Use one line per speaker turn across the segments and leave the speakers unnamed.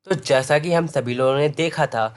तो जैसा कि हम सभी लोगों ने देखा था,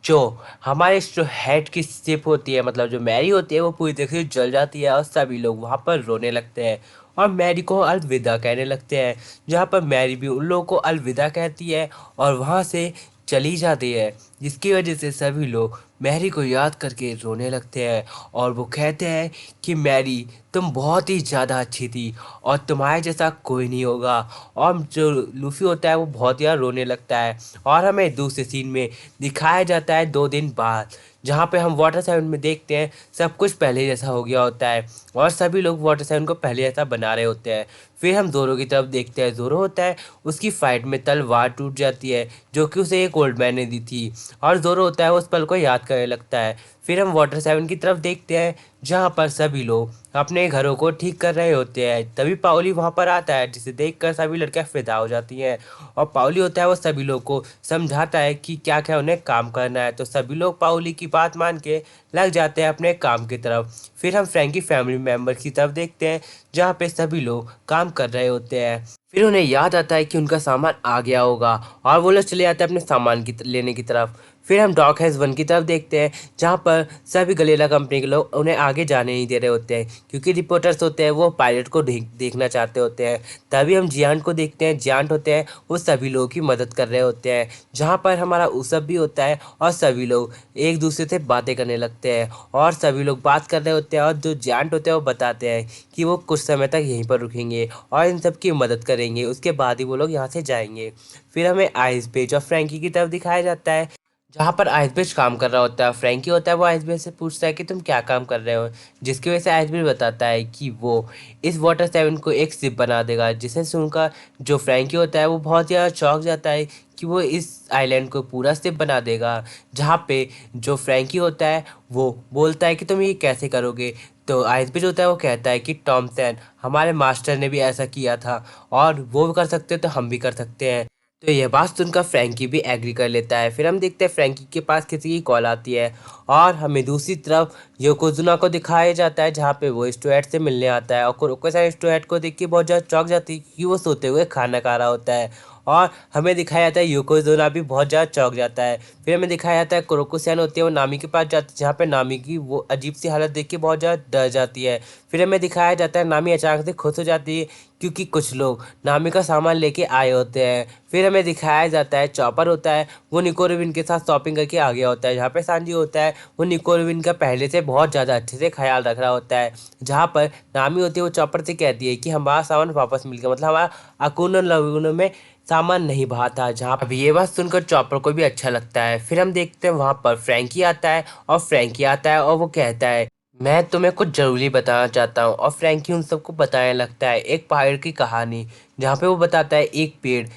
जो हमारे जो हेड की शिप होती है, मतलब जो मैरी होती है, वो पूरी तरह से जल जाती है और सभी लोग वहाँ पर रोने लगते हैं और मैरी को अलविदा कहने लगते हैं। जहाँ पर मैरी भी उन लोगों को अलविदा कहती है और वहाँ से चली जाती है, जिसकी वजह से सभी लोग मैरी को याद करके रोने लगते हैं और वो कहते हैं कि मैरी, तुम बहुत ही ज़्यादा अच्छी थी और तुम्हारे जैसा कोई नहीं होगा। और जो लूफी होता है वो बहुत ज़्यादा रोने लगता है और हमें दूसरे सीन में दिखाया जाता है 2 दिन बाद, जहाँ पे हम वाटर सेवन में देखते हैं सब कुछ पहले जैसा हो गया होता है और सभी लोग वाटर सेवन को पहले जैसा बना रहे होते हैं। फिर हम जोरो की तरफ देखते हैं, जोरो होता है उसकी फाइट में तलवार टूट जाती है जो कि उसे एक ओल्ड मैन ने दी थी और जोरो होता है उस पल को याद करने लगता है। फिर हम वाटर सेवन की तरफ देखते हैं जहाँ पर सभी लोग अपने घरों को ठीक कर रहे होते हैं। तभी पाओली वहाँ पर आता है, जिसे देखकर सभी लड़कियाँ फिदा हो जाती हैं और पाओली होता है वो सभी लोग को समझाता है कि क्या क्या उन्हें काम करना है। तो सभी लोग पाओली की बात मान के लग जाते हैं अपने काम की तरफ। फिर हम फ्रैंकी फैमिली मेम्बर की तरफ देखते हैं जहाँ पे सभी लोग काम कर रहे होते हैं। फिर उन्हें याद आता है कि उनका सामान आ गया होगा और वो लोग चले जाते हैं अपने सामान की लेने की तरफ। फिर हम डॉग हेज 1 की तरफ देखते हैं जहाँ पर सभी गलेला कंपनी के लोग उन्हें आगे जाने नहीं दे रहे होते हैं, क्योंकि रिपोर्टर्स होते हैं वो पायलट को देखना चाहते होते हैं। तभी हम जियांट को देखते हैं, जियांट होते हैं वो सभी लोगों की मदद कर रहे होते हैं, जहाँ पर हमारा उसब भी होता है और सभी लोग एक दूसरे से बातें करने लगते हैं और सभी लोग बात कर रहे होते हैं और जो जियांट होते हैं वो बताते हैं कि वो कुछ समय तक यहीं पर रुकेंगे और इन सब की मदद करेंगे, उसके बाद ही वो लोग यहाँ से जाएंगे। फिर हमें आइस बेच और फ्रैंकी की तरफ दिखाया जाता है जहाँ पर आइसबेच काम कर रहा होता है। फ्रैंकी होता है वो आइसबेच से पूछता है कि तुम क्या काम कर रहे हो, जिसकी वजह से आइसबेच बताता है कि वो इस वाटर सेवन को एक शिप बना देगा। जिसे सुनकर जो फ्रैंकी होता है वो बहुत ज़्यादा चौंक जाता है कि वो इस आइलैंड को पूरा शिप बना देगा। जहाँ पे जो फ्रैंकी होता है वो बोलता है कि तुम ये कैसे करोगे। तो आइसबेच होता है वो कहता है कि टॉमसन, हमारे मास्टर ने भी ऐसा किया था और वो कर सकते तो हम भी कर सकते हैं। तो यह बात सुनकर फ्रैंकी भी एग्री कर लेता है। फिर हम देखते हैं फ्रैंकी के पास किसी की कॉल आती है और हमें दूसरी तरफ योकोजुना को दिखाया जाता है जहाँ पे वो स्टुअर्ट से मिलने आता है और कुरोको-san स्टुअर्ट को देख के बहुत ज़्यादा चौंक जाती है क्योंकि वो सोते हुए खाना खा रहा होता है और हमें दिखाया जाता है योकोजुना भी बहुत ज़्यादा चौंक जाता है। फिर हमें दिखाया जाता है कुरोको-san होती है वो नामी के पास जाती है जहाँ पे नामी की वो अजीब सी हालत देख के बहुत ज़्यादा डर जाती है। फिर हमें दिखाया जाता है नामी अचानक से खुश हो जाती है क्योंकि कुछ लोग नामी का सामान लेके आए होते हैं। फिर हमें दिखाया जाता है चॉपर होता है वो निको रुबिन के साथ शॉपिंग करके आ गया होता है, जहाँ पे सांजी होता है वो निको रुबिन का पहले से बहुत ज़्यादा अच्छे से ख्याल रख रहा होता है। जहाँ पर नामी होती है वो चॉपर से कहती है कि हमारा सामान वापस मिल गया, मतलब हमारा अकुनो लगुनो में सामान नहीं बहा था। जहाँ अब ये बात सुनकर चॉपर को भी अच्छा लगता है। फिर हम देखते हैं वहाँ पर फ्रैंकी आता है और वो कहता है मैं तुम्हें कुछ ज़रूरी बताना चाहता हूँ। और फ्रैंकी उन सबको बताने लगता है एक पहाड़ की कहानी, जहाँ पे वो बताता है एक पेड़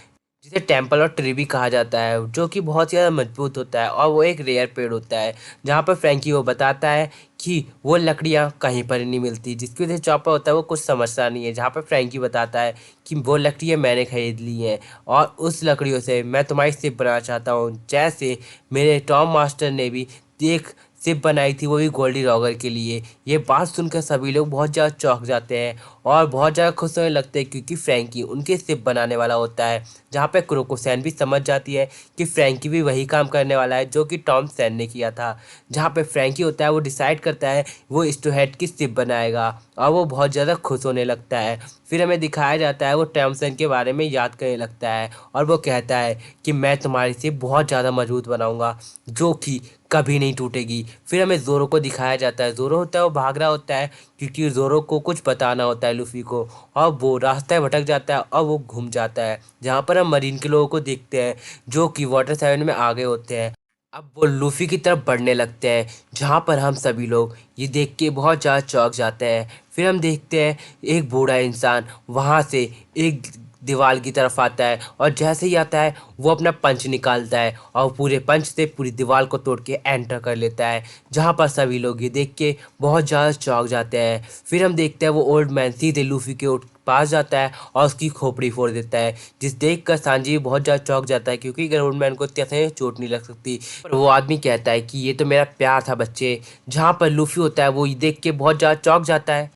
जिसे टेम्पल और ट्री भी कहा जाता है जो कि बहुत ज़्यादा मजबूत होता है और वो एक रेयर पेड़ होता है। जहाँ पर फ्रैंकी वो बताता है कि वो लकड़ियाँ कहीं पर नहीं मिलती, जिसकी वजह से चॉपर होता है वो कुछ समझता नहीं है। जहाँ पर फ्रैंकी बताता है कि वो लकड़ियाँ मैंने खरीद ली हैं और उस लकड़ियों से मैं तुम्हारी शिप बनाना चाहता हूँ, जैसे मेरे टॉम मास्टर ने भी एक शिप बनाई थी वो भी गोल्डी रॉगर के लिए। ये बात सुनकर सभी लोग बहुत ज़्यादा चौंक जाते हैं और बहुत ज़्यादा खुश होने लगते हैं क्योंकि फ्रैंकी उनके शिप बनाने वाला होता है। जहाँ पे कुरोको-san भी समझ जाती है कि फ्रैंकी भी वही काम करने वाला है जो कि टॉम सैन ने किया था। जहाँ पे फ्रैंकी होता है वो डिसाइड करता है वो स्टूहेड की शिप बनाएगा और वो बहुत ज़्यादा खुश होने लगता है। फिर हमें दिखाया जाता है वो टॉम सैन के बारे में याद करने लगता है और वो कहता है कि मैं तुम्हारी शिप बहुत ज़्यादा मजबूत बनाऊंगा जो कि कभी नहीं टूटेगी। फिर हमें ज़ोरो को दिखाया जाता है, ज़ोरो होता है वो भाग रहा होता है क्योंकि ज़ोरो को कुछ बताना होता है लूफी को और वो रास्ता भटक जाता है और वो घूम जाता है। जहाँ पर हम मरीन के लोगों को देखते हैं जो कि वाटर सेवन में आ गए होते हैं। अब वो लूफी की तरफ बढ़ने लगते हैं जहाँ पर हम सभी लोग ये देख के बहुत ज़्यादा चौंक जाते हैं। फिर हम देखते हैं एक बूढ़ा इंसान वहाँ से एक दीवार की तरफ आता है और जैसे ही आता है वो अपना पंच निकालता है और पूरे पंच से पूरी दीवार को तोड़ के एंटर कर लेता है। जहाँ पर सभी लोग ये देख के बहुत ज़्यादा चौंक जाते हैं। फिर हम देखते हैं वो ओल्ड मैन सीधे लूफी के पास जाता है और उसकी खोपड़ी फोड़ देता है, जिस देख कर सांजी बहुत ज़्यादा चौंक जाता है क्योंकि ओल्ड मैन को कैसे चोट नहीं लग सकती। पर वो आदमी कहता है कि ये तो मेरा प्यार था बच्चे। जहाँ पर लूफी होता है वो ये देख के बहुत ज़्यादा चौंक जाता है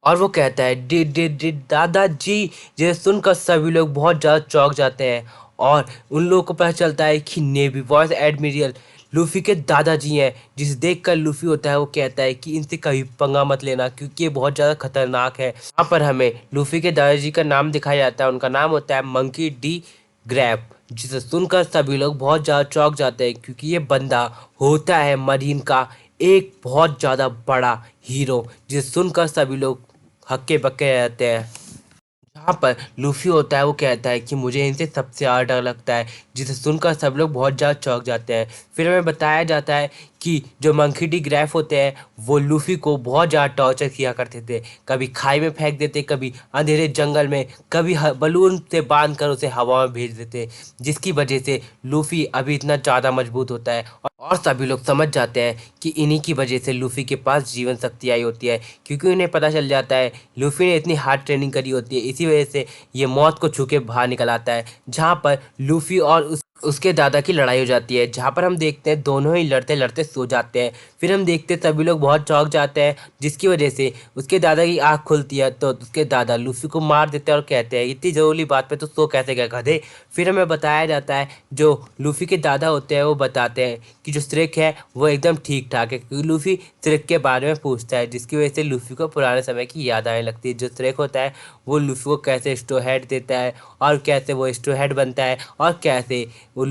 और वो कहता है डी डी डी दादाजी। जिसे सुनकर सभी लोग बहुत ज़्यादा चौंक जाते हैं और उन लोगों को पता चलता है कि नेवी वाइस एडमिरल लूफी के दादाजी हैं, जिसे देखकर लूफी होता है वो कहता है कि इनसे कभी पंगा मत लेना क्योंकि ये बहुत ज़्यादा खतरनाक है। यहाँ पर हमें लूफी के दादाजी का नाम दिखाया जाता है, उनका नाम होता है मंकी डी ग्रैप, जिसे सुनकर सभी लोग बहुत ज़्यादा चौंक जाते हैं क्योंकि ये बंदा होता है मरीन का एक बहुत ज़्यादा बड़ा हीरो, जिसे सुनकर सभी लोग हक्के बक्के रहते हैं। जहाँ पर लूफी होता है वो कहता है कि मुझे इनसे सबसे ज़्यादा डर लगता है, जिसे सुनकर सब लोग बहुत ज़्यादा चौंक जाते हैं। फिर हमें बताया जाता है कि जो मंकी डी ग्रैफ होते हैं वो लूफी को बहुत ज़्यादा टॉर्चर किया करते थे, कभी खाई में फेंक देते, कभी अंधेरे जंगल में, कभी बलून से बांध कर उसे हवा में भेज देते, जिसकी वजह से लूफी अभी इतना ज़्यादा मजबूत होता है। और सभी लोग समझ जाते हैं कि इन्हीं की वजह से लूफी के पास जीवन शक्ति आई होती है, क्योंकि उन्हें पता चल जाता है लूफी ने इतनी हार्ड ट्रेनिंग करी होती है, इसी वजह से ये मौत को छू के बाहर निकल आता है। जहाँ पर लूफी और उसके दादा की लड़ाई हो जाती है, जहाँ पर हम देखते हैं दोनों ही लड़ते लड़ते सो जाते हैं। फिर हम देखते हैं सभी लोग बहुत चौंक जाते हैं, जिसकी वजह से उसके दादा की आँख खुलती है तो उसके दादा लूफी को मार देते हैं और कहते हैं इतनी ज़रूरी बात पे तो सो कैसे गए गधे। फिर हमें बताया जाता है जो लूफी के दादा होते हैं वो बताते हैं कि जो श्रेक है वो एकदम ठीक ठाक है, क्योंकि लूफी श्रेक के बारे में पूछता है, जिसकी वजह से लूफी को पुराने समय की याद आने लगती है। जो श्रेक होता है वो लूफी को कैसे स्ट्रॉ हैट देता है और कैसे वो स्ट्रॉ हैट बनता है और कैसे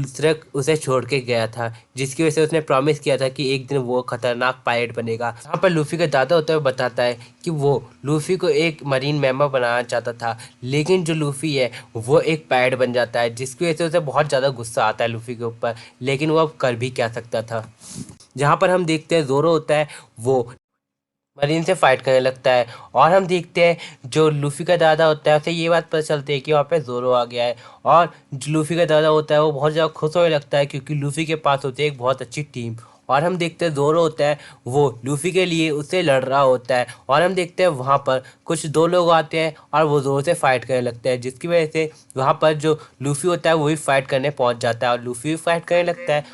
श्रेक उसे छोड़ के गया था, जिसकी वजह से उसने प्रॉमिस किया था कि एक दिन वो खतरनाक पायलट बनेगा। यहाँ पर लूफी का दादा होता है बताता है कि वो लूफी को एक मरीन मेंबर बनाना चाहता था, लेकिन जो लूफी है वो एक पायलट बन जाता है, जिसकी वजह से उसे बहुत ज़्यादा गुस्सा आता है लूफी के ऊपर, लेकिन वो अब कर भी क्या सकता था। जहाँ पर हम देखते हैं जोरो होता है वो मरीन से फाइट करने लगता है, और हम देखते हैं जो लूफी का दादा होता है उसे ये बात पता चलती है कि वहाँ पे जोरो आ गया है, और जो लूफी का दादा होता है वो बहुत ज़्यादा खुश होने लगता है क्योंकि लूफी के पास होती है एक बहुत अच्छी टीम। और हम देखते हैं जोरो होता है वो लूफी के लिए उससे लड़ रहा होता है, और हम देखते हैं वहाँ पर कुछ दो लोग आते हैं और वो जोरो से फाइट करने लगते हैं, जिसकी वजह से वहाँ पर जो लूफी होता है वो भी फाइट करने पहुँच जाता है और लूफी भी फाइट करने लगता है।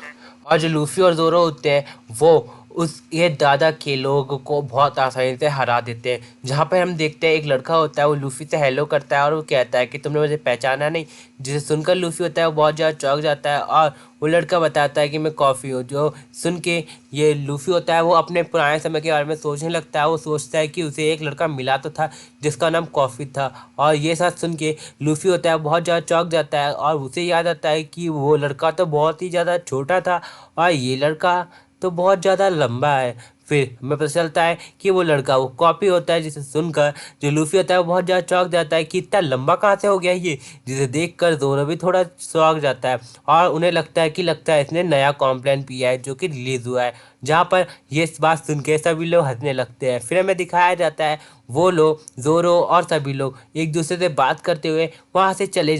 और जो लूफी और जोरो होते हैं वो उस ये दादा के लोगों को बहुत आसानी से हरा देते हैं। जहाँ पे हम देखते हैं एक लड़का होता है वो लूफी से हेलो करता है और वो कहता है कि तुमने मुझे पहचाना नहीं, जिसे सुनकर लूफी होता है वो बहुत ज़्यादा चौंक जाता है, और वो लड़का बताता है कि मैं कॉफ़ी हूँ। जो सुन के ये लूफी होता है वो अपने पुराने समय के बारे में सोचने लगता है, वो सोचता है कि उसे एक लड़का मिला तो था जिसका नाम कॉफ़ी था, और ये सब सुन के लूफी होता है बहुत ज़्यादा चौंक जाता है, और उसे याद आता है कि वो लड़का तो बहुत ही ज़्यादा छोटा था और ये लड़का तो बहुत ज़्यादा लंबा है। फिर हमें पता चलता है कि वो लड़का वो कॉपी होता है, जिसे सुनकर जो लूफी होता है वो बहुत ज़्यादा चौंक जाता है कि इतना लंबा कहाँ से हो गया ये, जिसे देखकर जोरो भी थोड़ा चौंक जाता है, और उन्हें लगता है इसने नया कॉम्प्लेन पिया है जो कि रिलीज़ हुआ है। जहाँ पर ये बात सुन के सभी लोग हंसने लगते हैं। फिर हमें दिखाया जाता है वो लोग जोरो और सभी लोग एक दूसरे से बात करते हुए वहाँ से चले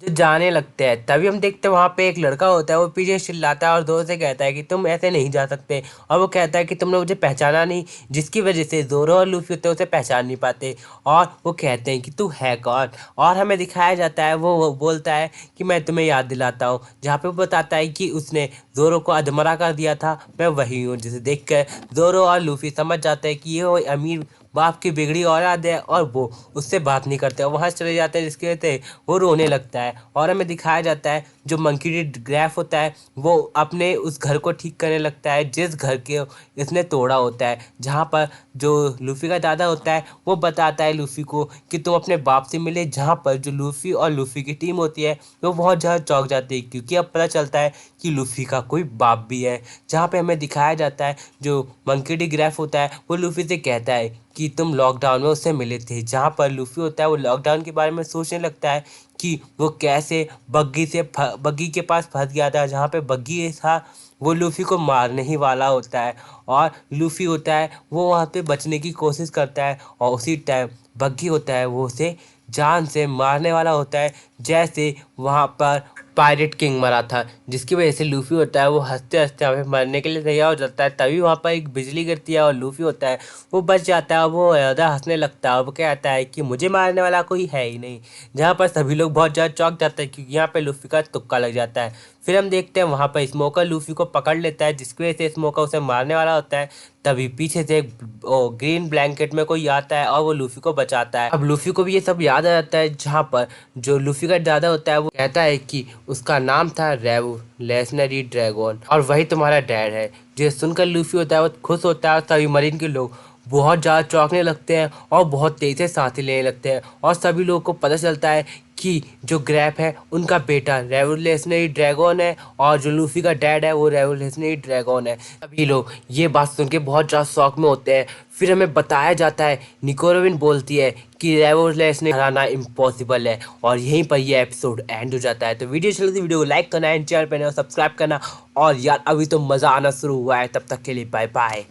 जो जाने लगते हैं। तभी हम देखते हैं वहाँ पे एक लड़का होता है वो पीछे चिल्लाता है और जोरो से कहता है कि तुम ऐसे नहीं जा सकते, और वो कहता है कि तुमने मुझे पहचाना नहीं, जिसकी वजह से जोरो और लूफी होते हैं उसे पहचान नहीं पाते, और वो कहते हैं कि तू है कौन। और हमें दिखाया जाता है वो बोलता है कि मैं तुम्हें याद दिलाता हूँ, जहाँ पे वो बताता है कि उसने जोरो को अधमरा कर दिया था, मैं वही हूँ। जिसे देख कर जोरो और लूफी समझ जाते हैं कि ये वो अमीर बाप की बिगड़ी औलाद है, और वो उससे बात नहीं करते और वहाँ चले जाते हैं, जिसकी वजह से वो रोने लगता है। और हमें दिखाया जाता है जो मंकी डी ग्रैफ होता है वो अपने उस घर को ठीक करने लगता है जिस घर के इसने तोड़ा होता है, जहाँ पर जो लूफी का दादा होता है वो बताता है लूफी को कि तुम अपने बाप से मिले, जहाँ पर जो लूफी और लूफी की टीम होती है वो बहुत ज़्यादा चौंक जाती है क्योंकि अब पता चलता है कि लूफी का कोई बाप भी है। जहाँ पे हमें दिखाया जाता है जो मंकी डी ग्रैफ होता है वो लूफी से कहता है कि तुम लॉकडाउन में उससे मिले थे, जहाँ पर लूफी होता है वो लॉकडाउन के बारे में सोचने लगता है कि वो कैसे बग्गी के पास फंस गया था, जहाँ पे बग्गी था वो लूफी को मारने ही वाला होता है, और लूफी होता है वो वहाँ पे बचने की कोशिश करता है, और उसी टाइम बग्गी होता है वो उसे जान से मारने वाला होता है, जैसे वहाँ पर पायरेट किंग मरा था, जिसकी वजह से लूफी होता है वो हंसते हंसते हमें मरने के लिए तैयार हो जाता है। तभी वहाँ पर एक बिजली गिरती है और लूफी होता है वो बच जाता है और वो ज़्यादा हंसने लगता है और वो कहता है कि मुझे मारने वाला कोई है ही नहीं। जहाँ पर सभी लोग बहुत ज़्यादा चौंक जाते हैं क्योंकि यहाँ पे लूफी का तुक्का लग जाता है। फिर हम देखते हैं वहाँ पर स्मोकर लूफी को पकड़ लेता है, जिसकी वजह से स्मोकर उसे मारने वाला होता है। तभी पीछे से एक ग्रीन ब्लैंकेट में कोई आता है और वो लूफी को बचाता है। अब लूफी को भी ये सब याद आ जाता है, जहाँ पर जो लूफी का दादा होता है वो कहता है कि उसका नाम था रेवोल्यूशनरी ड्रैगन और वही तुम्हारा डैड है। जो सुनकर लूफी होता है वो खुश होता है और सभी मरीन के लोग बहुत ज़्यादा चौंकने लगते हैं और बहुत तेज़ी से सांसें लेने लगते हैं और सभी लोगों को पता चलता है कि जो ग्रैप है उनका बेटा रेवोल्यूशनरी ड्रैगन है और जो लूफी का डैड है वो रेवोल्यूशनरी ड्रैगन है। सभी लोग ये बात सुन के बहुत ज़्यादा शौक में होते हैं। फिर हमें बताया जाता है, निको रोबिन बोलती है कि रेवोल्यूशनरी हराना इम्पॉसिबल है और यहीं पर ये एपिसोड एंड हो जाता है। तो वीडियो चलती है, वीडियो को लाइक करना है, चैनल पर सब्सक्राइब करना और यार अभी तो मज़ा आना शुरू हुआ है। तब तक के लिए बाय बाय।